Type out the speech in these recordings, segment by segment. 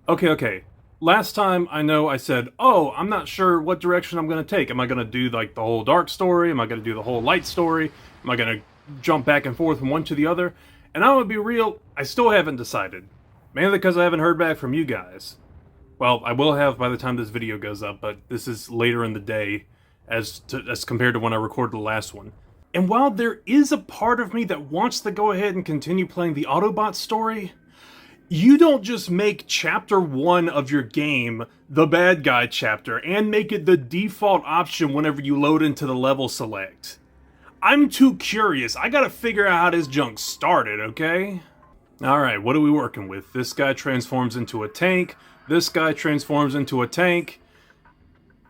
Okay. Last time, I know I said, oh, I'm not sure what direction I'm going to take. Am I going to do, like, the whole dark story? Am I going to do the whole light story? Am I going to jump back and forth from one to the other? And I'm going to be real, I still haven't decided. Mainly because I haven't heard back from you guys. Well, I will have by the time this video goes up, but this is later in the day as compared to when I recorded the last one. And while there is a part of me that wants to go ahead and continue playing the Autobot story, you don't just make chapter 1 of your game the bad guy chapter and make it the default option whenever you load into the level select. I'm too curious. I gotta figure out how this junk started, okay? Alright, what are we working with? This guy transforms into a tank. This guy transforms into a tank.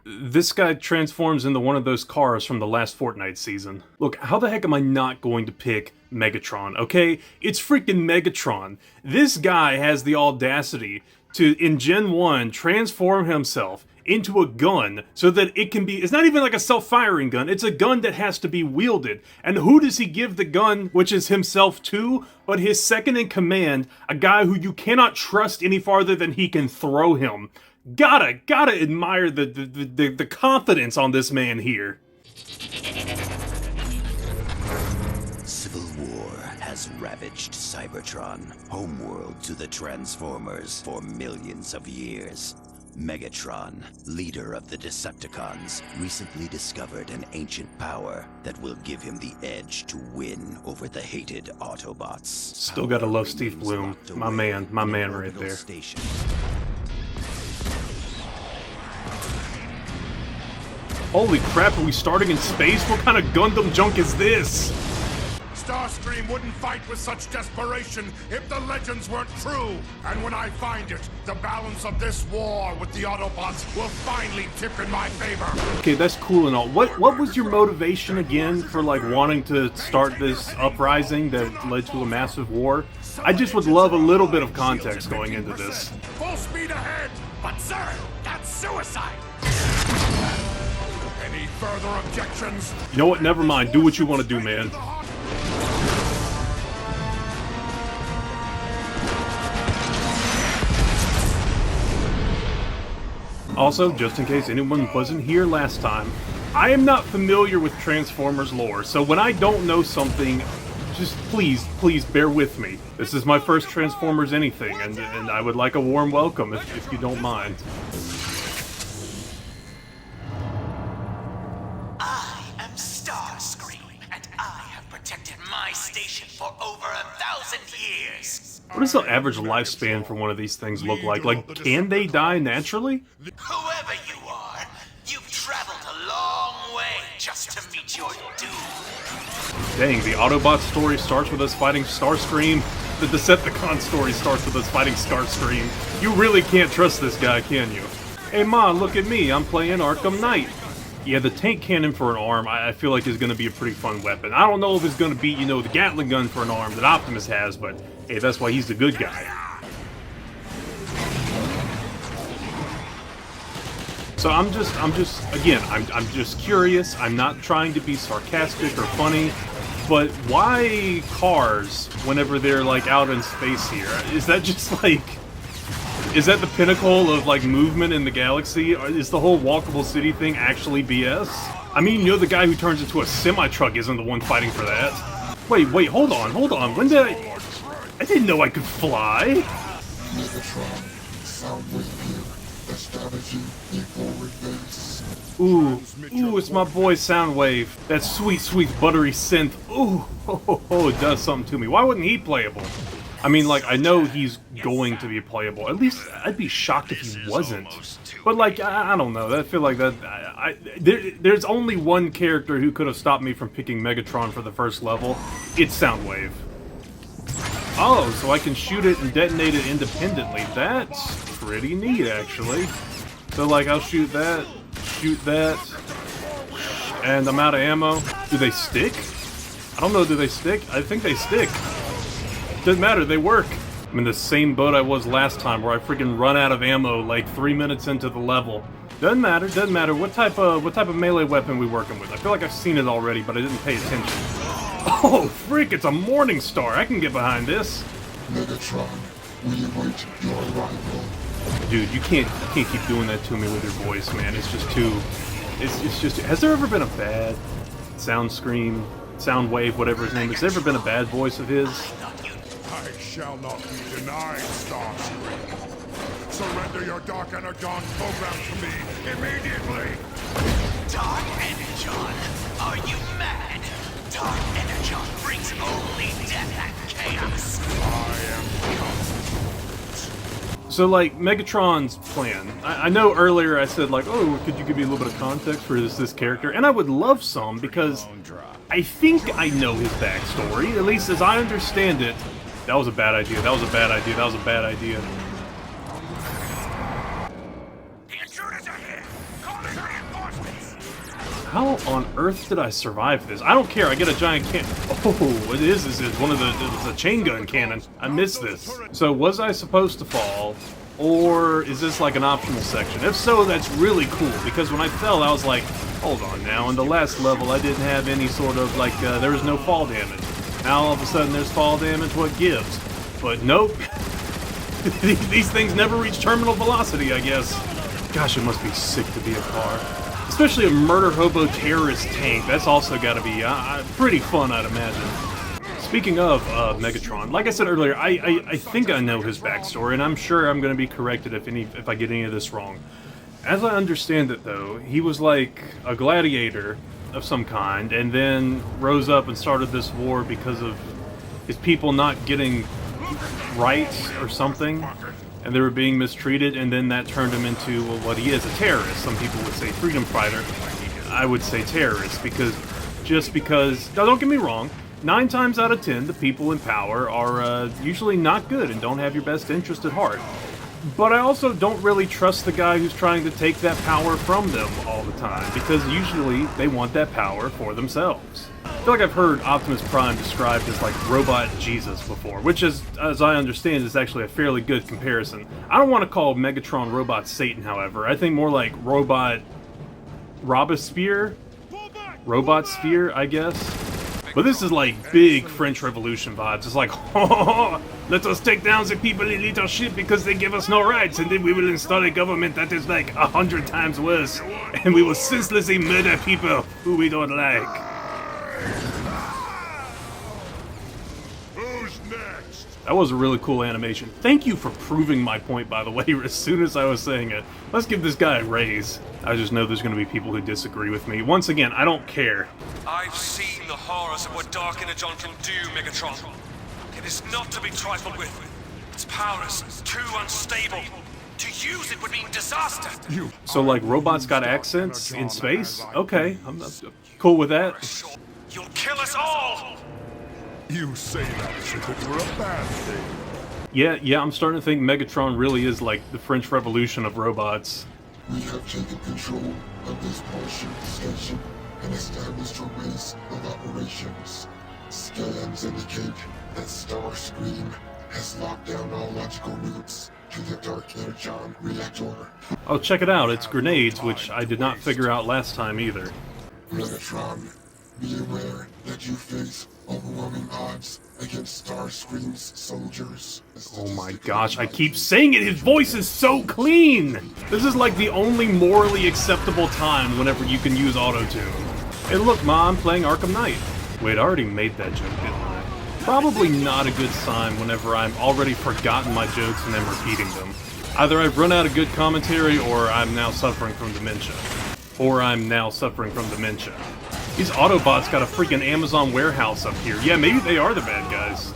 This guy transforms into one of those cars from the last Fortnite season. Look, how the heck am I not going to pick Megatron, okay? It's freaking Megatron. This guy has the audacity to, in Gen 1, transform himself into a gun so that it can be... It's not even like a self-firing gun, it's a gun that has to be wielded. And who does he give the gun, which is himself, to? But his second in command, a guy who you cannot trust any farther than he can throw him. Gotta admire the confidence on this man here. Civil war has ravaged Cybertron, homeworld to the Transformers, for millions of years. Megatron, leader of the Decepticons, recently discovered an ancient power that will give him the edge to win over the hated Autobots. Still gotta love Steve Bloom. My man right there. Station. Holy crap, are we starting in space? What kind of Gundam junk is this? Starscream wouldn't fight with such desperation if the legends weren't true. And when I find it, the balance of this war with the Autobots will finally tip in my favor. Okay, that's cool and all. What was your motivation again for, like, wanting to start this uprising that led to a massive war? I just would love a little bit of context going into this. Full speed ahead! But sir, that's suicide! Any further objections? You know what? Never mind. Do what you want to do, man. Also, just in case anyone wasn't here last time, I am not familiar with Transformers lore, so when I don't know something, just please bear with me. This is my first Transformers anything, and I would like a warm welcome if you don't mind. I am Starscream, and I have protected my station for over 1,000 years. What does the average lifespan for one of these things look like? Like, can they die naturally? Whoever you are, you've traveled a long way just to meet your doom. Dang, the Autobot story starts with us fighting Starscream. The Decepticon story starts with us fighting Starscream. You really can't trust this guy, can you? Hey Ma, look at me, I'm playing Arkham Knight. Yeah, the tank cannon for an arm, I feel like is going to be a pretty fun weapon. I don't know if it's going to beat, you know, the Gatling gun for an arm that Optimus has, but hey, that's why he's the good guy. So I'm just curious. I'm not trying to be sarcastic or funny, but why cars whenever they're, like, out in space here? Is that just, like... Is that the pinnacle of, like, movement in the galaxy? Or is the whole walkable city thing actually BS? I mean, you know, the guy who turns into a semi-truck isn't the one fighting for that. Wait, hold on. When did I didn't know I could fly! Megatron, Soundwave here, establishing forward base. Ooh, it's my boy Soundwave. That sweet buttery synth. Ooh, it does something to me. Why wasn't he playable? I mean, like, I know he's going to be playable. At least, I'd be shocked if he wasn't. But, like, I don't know. I feel like that... There's only one character who could have stopped me from picking Megatron for the first level. It's Soundwave. Oh, so I can shoot it and detonate it independently. That's pretty neat, actually. So, like, I'll shoot that, and I'm out of ammo. Do they stick? I don't know, do they stick? I think they stick. Doesn't matter, they work. I'm in the same boat I was last time, where I freaking run out of ammo like 3 minutes into the level. Doesn't matter what type of melee weapon we working with. I feel like I've seen it already, but I didn't pay attention. Oh, freak, it's a Morning Star. I can get behind this. Megatron, we await your arrival. Dude, you can't keep doing that to me with your voice, man. It's just too... It's just... Has there ever been a bad sound wave, whatever his name is? Has there ever been a bad voice of his? I shall not be denied, Starscream. Surrender your Dark Energon program to me immediately! Dark Energon? Are you mad? Dark Energon brings only death and chaos. I am confident. So, like, Megatron's plan. I know earlier I said, like, oh, could you give me a little bit of context for this character? And I would love some, because I think I know his backstory, at least as I understand it. That was a bad idea, that was a bad idea, that was a bad idea. The intruders are here! Calling reinforcements! How on earth did I survive this? I don't care, I get a giant cannon. Oh, what is this? It's one of it's a chain gun cannon. I missed this. So was I supposed to fall? Or is this like an optional section? If so, that's really cool, because when I fell, I was like, hold on now, in the last level I didn't have any sort of, like, there was no fall damage. Now all of a sudden there's fall damage, what gives? But nope. These things never reach terminal velocity, I guess. Gosh, it must be sick to be a car. Especially a murder hobo terrorist tank. That's also got to be pretty fun, I'd imagine. Speaking of Megatron, like I said earlier, I think I know his backstory, and I'm sure I'm going to be corrected if I get any of this wrong. As I understand it, though, he was like a gladiator of some kind, and then rose up and started this war because of his people not getting rights or something, and they were being mistreated, and then that turned him into, well, what he is, a terrorist. Some people would say freedom fighter. I would say terrorist, because now don't get me wrong, 9 times out of 10, the people in power are usually not good and don't have your best interest at heart. But I also don't really trust the guy who's trying to take that power from them all the time, because usually they want that power for themselves. I feel like I've heard Optimus Prime described as like Robot Jesus before, which is, as I understand, is actually a fairly good comparison. I don't want to call Megatron Robot Satan, however. I think more like Robot Robespierre? Robot Sphere, I guess? But this is like big French Revolution vibes. It's like, oh, let us take down the people in leadership because they give us no rights, and then we will install a government that is like 100 times worse, and we will senselessly murder people who we don't like. Who's next? That was a really cool animation. Thank you for proving my point, by the way, as soon as I was saying it. Let's give this guy a raise. I just know there's going to be people who disagree with me. Once again, I don't care. I've seen the horrors of what Dark Energon can do, Megatron. It is not to be trifled with. Its power is too unstable. To use it would mean disaster. So, like, robots got accents in space? Okay, I'm cool with that. You'll kill us all! You say that as if it were a bad thing. Yeah, I'm starting to think Megatron really is like the French Revolution of robots. We have taken control of this portion station and established a base of operations. Scans indicate that Starscream has locked down all logical routes to the Dark Energon reactor. Oh, check it out, it's grenades, which I did not figure out last time either. Megatron, be aware that you face overwhelming odds against Starscream's soldiers. Oh my gosh, I keep saying it, his voice is so clean! This is like the only morally acceptable time whenever you can use auto-tune. Hey look, Ma, I'm playing Arkham Knight. Wait, I already made that joke, didn't I? Probably not a good sign whenever I'm already forgotten my jokes and I'm repeating them. Either I've run out of good commentary, or I'm now suffering from dementia. These Autobots got a freaking Amazon warehouse up here. Yeah, maybe they are the bad guys.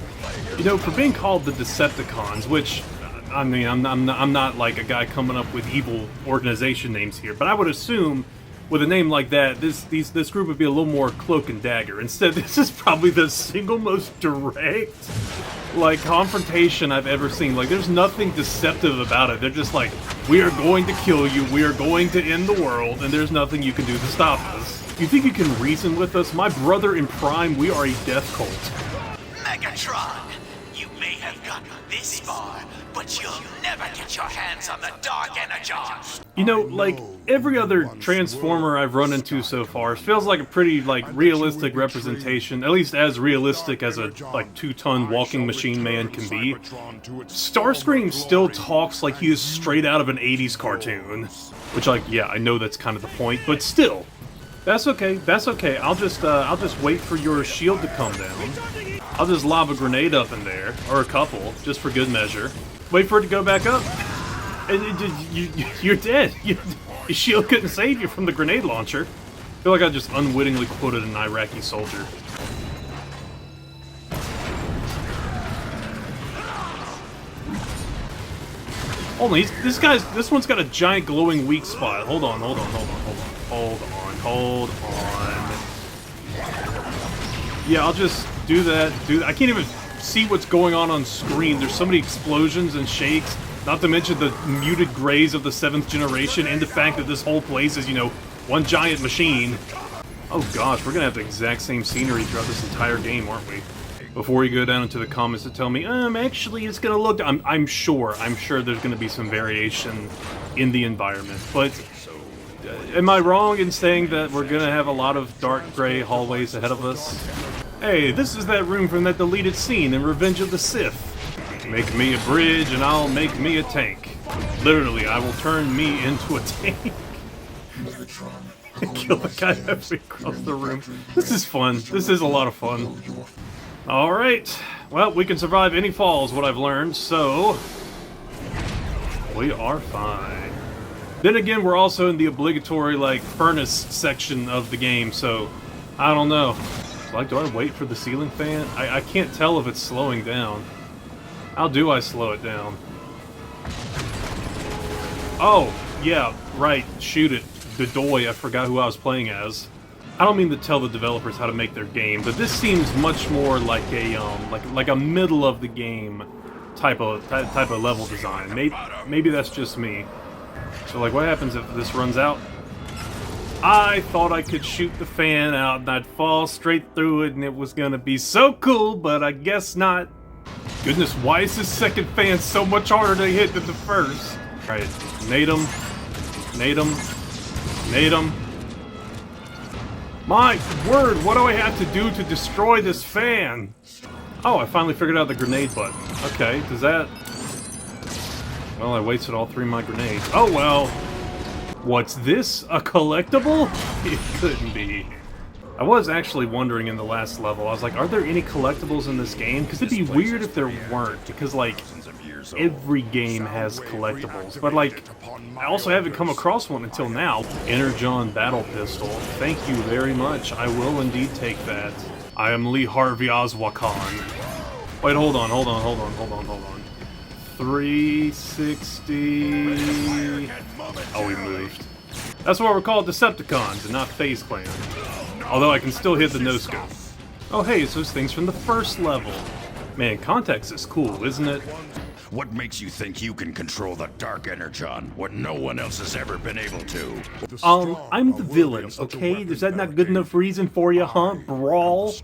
You know, for being called the Decepticons, which, I mean, I'm not like a guy coming up with evil organization names here, but I would assume with a name like that, this group would be a little more cloak and dagger. Instead, this is probably the single most direct, like, confrontation I've ever seen. Like, there's nothing deceptive about it. They're just like, we are going to kill you, we are going to end the world, and there's nothing you can do to stop us. You think you can reason with us? My brother in Prime, we are a death cult. Megatron, you may have gotten this far, but you'll never get your hands on the Dark Energon. You know, like, every other Transformer I've run into so far feels like a pretty, like, realistic representation, at least as realistic as a, like, 2-ton walking machine man can be. Starscream still talks like he is straight out of an 80s cartoon. Which, like, yeah, I know that's kind of the point, but still. That's okay, that's okay. I'll just wait for your shield to come down. I'll just lob a grenade up in there, or a couple, just for good measure. Wait for it to go back up. And you're dead. Your shield couldn't save you from the grenade launcher. I feel like I just unwittingly quoted an Iraqi soldier. Hold on, this one's got a giant glowing weak spot. Hold on. Yeah, I'll just do that. I can't even see what's going on screen. There's so many explosions and shakes. Not to mention the muted grays of the 7th generation, and the fact that this whole place is, you know, one giant machine. Oh gosh, we're gonna have the exact same scenery throughout this entire game, aren't we? Before you go down into the comments to tell me, actually it's gonna look... I'm sure there's gonna be some variation in the environment, but... am I wrong in saying that we're gonna have a lot of dark gray hallways ahead of us? Hey, this is that room from that deleted scene in Revenge of the Sith. Make me a bridge and I'll make me a tank. Literally, I will turn me into a tank. Kill the guy halfway across the room. This is fun. This is a lot of fun. Alright. Well, we can survive any fall is what I've learned, so... we are fine. Then again, we're also in the obligatory, like, furnace section of the game, so... I don't know. Like, do I wait for the ceiling fan? I can't tell if it's slowing down. How do I slow it down? Oh, yeah, right, shoot it. Bedoy, I forgot who I was playing as. I don't mean to tell the developers how to make their game, but this seems much more like a like a middle of the game type of level design. Maybe that's just me. So like, what happens if this runs out? I thought I could shoot the fan out and I'd fall straight through it and it was gonna be so cool, but I guess not. Goodness, why is this second fan so much harder to hit than the first? Alright, nade him. My word, what do I have to do to destroy this fan? Oh, I finally figured out the grenade button. Okay, does that... well, I wasted all 3 of my grenades. Oh well! What's this? A collectible? It couldn't be. I was actually wondering in the last level, I was like, are there any collectibles in this game? Because it'd be weird if there weren't, because like, every game has collectibles. But like, I also haven't come across one until now. Energon Battle Pistol. Thank you very much. I will indeed take that. I am Lee Harvey Oswald. Wait, hold on. 360... oh, we moved. That's why we're called Decepticons and not FaZe Clan. Although I can still hit the no-scope. Oh hey, it's those things from the first level. Man, context is cool, isn't it? What makes you think you can control the Dark Energon when no one else has ever been able to? I'm the villain, okay? Is that not good enough reason for you, huh? Brawl?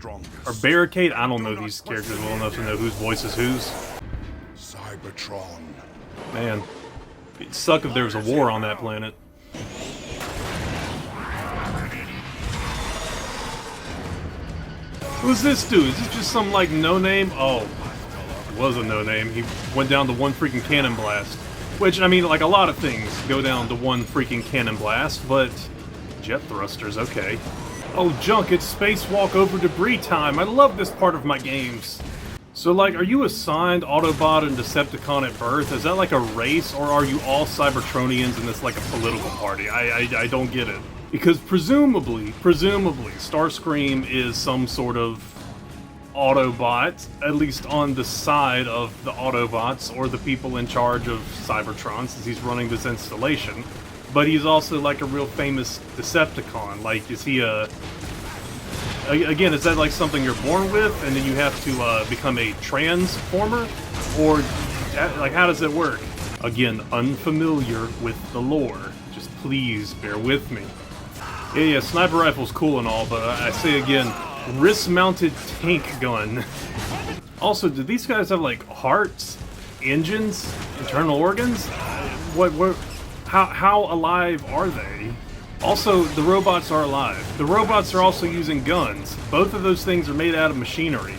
Or Barricade? I don't know these characters well enough to know whose voice is whose. Cybertron. Man, it'd suck if there was a war on that planet. Who's this dude? Is this just some, like, no-name? Oh, it was a no-name. He went down to 1 freaking cannon blast. Which, I mean, like, a lot of things go down to 1 freaking cannon blast, but... jet thrusters, okay. Oh, junk, it's spacewalk over debris time. I love this part of my games. So, like, are you assigned Autobot and Decepticon at birth? Is that like a race, or are you all Cybertronians and it's like a political party? I don't get it. Because presumably, Starscream is some sort of Autobot, at least on the side of the Autobots, or the people in charge of Cybertron, since he's running this installation. But he's also like a real famous Decepticon. Like, is he a... again, is that like something you're born with, and then you have to become a transformer? Or, like, how does it work? Again, unfamiliar with the lore. Just please bear with me. Yeah, sniper rifle's cool and all, but I say again, wrist-mounted tank gun. Also, do these guys have, like, hearts? engines, internal organs. How alive are they? Also, the robots are alive. The robots are also using guns. Both of those things are made out of machinery.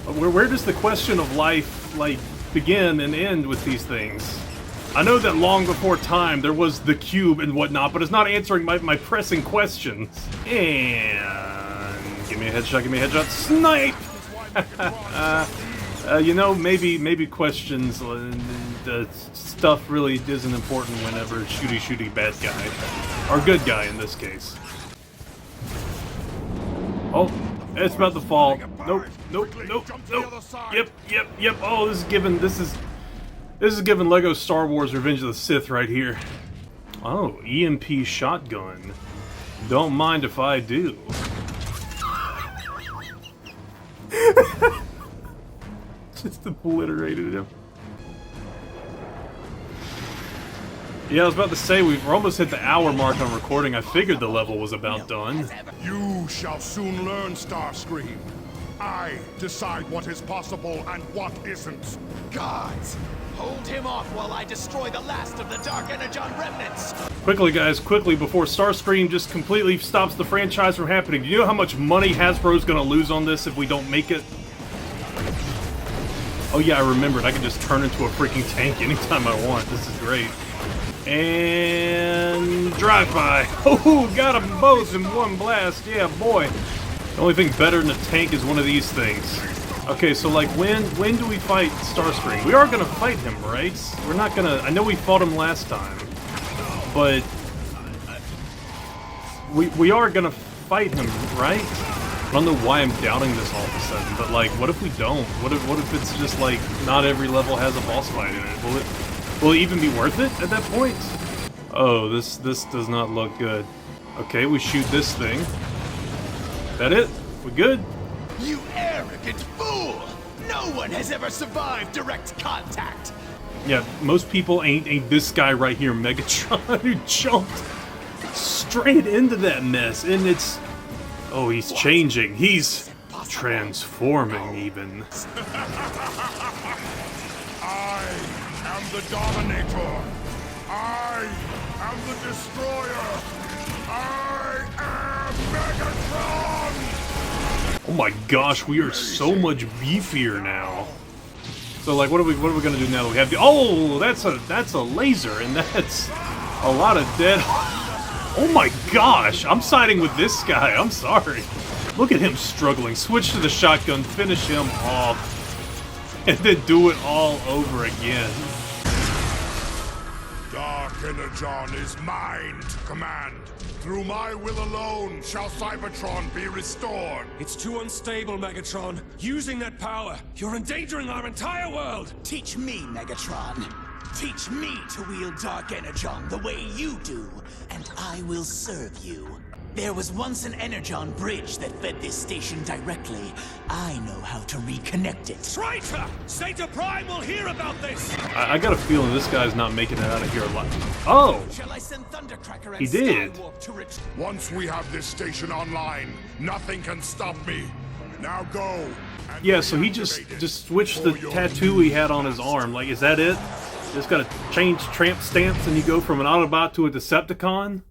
Where does the question of life, like, begin and end with these things? I know that long before time there was the cube and whatnot, but it's not answering my pressing questions. And give me a headshot, give me a headshot. Snipe! You know, maybe questions, stuff really isn't important whenever shooty bad guy. Or good guy in this case. Oh, it's about to fall. Nope. Yep. Oh, this is giving Lego Star Wars Revenge of the Sith right here. Oh, EMP shotgun. Don't mind if I do. Just obliterated him. Yeah, I was about to say, we're almost hit the hour mark on recording. I figured the level was about done. You shall soon learn, Starscream. I decide what is possible and what isn't. Guards, hold him off while I destroy the last of the Dark Energon remnants. Quickly, guys, quickly, before Starscream just completely stops the franchise from happening. Do you know how much money Hasbro's gonna lose on this if we don't make it? Oh yeah, I remembered. I can just turn into a freaking tank anytime I want. This is great. And drive-by. Oh, got them both in one blast. Yeah, boy. The only thing better than a tank is one of these things. Okay, so like when do we fight Starscream? We are gonna fight him, right? We're not gonna. I know we fought him last time, but we are gonna fight him, right? I don't know why I'm doubting this all of a sudden, but like, what if we don't? What if it's just like not every level has a boss fight in it? Will it even be worth it at that point? Oh, this does not look good. Okay, we shoot this thing. That it? We good? You arrogant fool! No one has ever survived direct contact. Yeah, most people ain't this guy right here, Megatron, who jumped straight into that mess, and it's... Oh, he's changing. He's transforming, even. I am the Dominator. I am the Destroyer. I am Megatron! Oh my gosh, we are so much beefier now. So like, what are we gonna do now that we have the... Oh, that's a laser, and that's a lot of dead... Oh my gosh, I'm siding with this guy, I'm sorry. Look at him struggling. Switch to the shotgun, finish him off, and then do it all over again. Dark Energon is mine to command. Through my will alone shall Cybertron be restored. It's too unstable, Megatron. Using that power, you're endangering our entire world. Teach me, Megatron. Teach me to wield Dark Energon the way you do, and I will serve you. There was once an Energon bridge that fed this station directly. I know how to reconnect it. Traitor! Zeta Prime will hear about this! I got a feeling this guy's not making it out of here alive. Oh! Shall I send Thundercracker and He did. Skywarp to Once we have this station online, nothing can stop me. Now go. and Yeah, so he reactivate it just switched the for your tattoo he had on his arm. Like, is that it? Just gotta change tramp stamps and you go from an Autobot to a Decepticon?